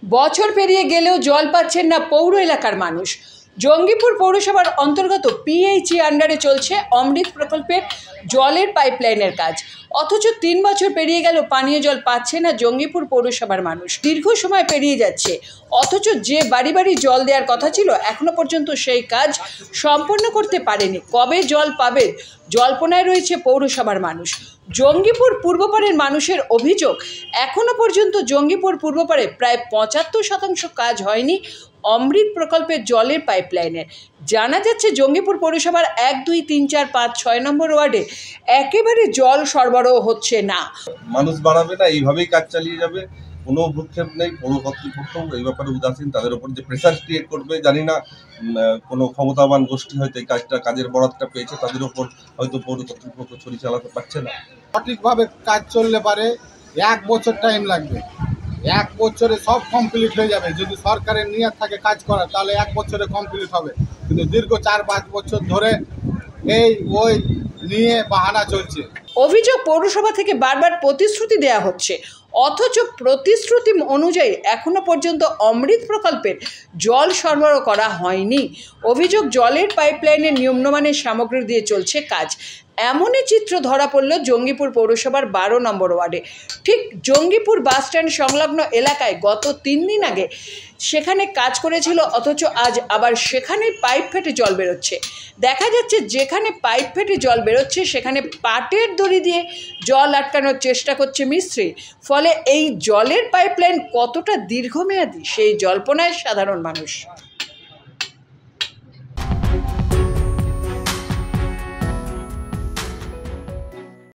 বছর পেরিয়ে গেলেও জল পাচ্ছেন না পৌর এলাকার মানুষ। জঙ্গিপুর পৌরসভার অন্তর্গত পিএইচই আন্ডারে চলছে অমৃত প্রকল্পের জলের পাইপলাইনের কাজ, অথচ ৩ বছর পেরিয়ে গেল পানীয় জল পাচ্ছে না জঙ্গিপুর পৌরসভার মানুষ। দীর্ঘ সময় পেরিয়ে যাচ্ছে, অথচ যে বাড়ি বাড়ি জল দেওয়ার কথা ছিল এখনো পর্যন্ত সেই কাজ সম্পন্ন করতে পারেনি। কবে জল পাবে জল্পনায় রয়েছে পৌরসভার মানুষ। জঙ্গিপুর পূর্বপাড়ের মানুষের অভিযোগ, এখনো পর্যন্ত জঙ্গিপুর পূর্বপাড়ে প্রায় ৭৫% কাজ হয়নি অমৃত প্রকল্পের জলের পাইপলাইনের। জানা যাচ্ছে জঙ্গিপুর পৌরসভার ১, ২, ৩, ৪, ৫, ৬ নম্বর ওয়ার্ডে একেবারে জল সরবরাহ হচ্ছে না। মানুষ বাড়াবে না, এইভাবেই কাজ চালিয়ে যাবে, কোনো ভ্রুক্ষেপ নেই। পৌর কর্তৃপক্ষ এই ব্যাপারে উদাসীন, তাদের উপর যে প্রেসার ক্রিয়েট করবে জানি না, কোনো ক্ষমতাবান গোষ্ঠী হয়তো এই কাজের বরাতটা পেয়েছে, তাদের উপর হয়তো পৌর কর্তৃপক্ষ ছড়ি চালাতে পারছে না। সঠিকভাবে কাজ চললে পারে ১ বছর টাইম লাগবে, ১ বছরে সব কমপ্লিট হয়ে যাবে। যদি সরকারের নিয়ত থাকে কাজ করার, তাহলে ১ বছরে কমপ্লিট হবে। কিন্তু দীর্ঘ ৪-৫ বছর ধরে ওই নিয়ে বাহানা চলছে। অভিযোগ, পৌরসভা থেকে বারবার প্রতিশ্রুতি দেওয়া হচ্ছে, অথচ প্রতিশ্রুতি অনুযায়ী এখনো পর্যন্ত অমৃত প্রকল্পের জল সরবরাহ করা হয়নি। অভিযোগ, জলের পাইপলাইনের নিম্নমানের সামগ্রী দিয়ে চলছে কাজ। এমনই চিত্র ধরা পড়ল জঙ্গিপুর পৌরসভার ১২ নম্বর ওয়ার্ডে। ঠিক জঙ্গিপুর বাসস্ট্যান্ড সংলগ্ন এলাকায় গত ৩ দিন আগে সেখানে কাজ করেছিল, অথচ আজ আবার সেখানে পাইপ ফেটে জল বেরোচ্ছে। দেখা যাচ্ছে যেখানে পাইপ ফেটে জল বেরোচ্ছে সেখানে পাটের দড়ি দিয়ে জল আটকানোর চেষ্টা করছে মিস্ত্রি। ফলে এই জলের পাইপলাইন কতটা দীর্ঘমেয়াদী সেই জল্পনায় সাধারণ মানুষ।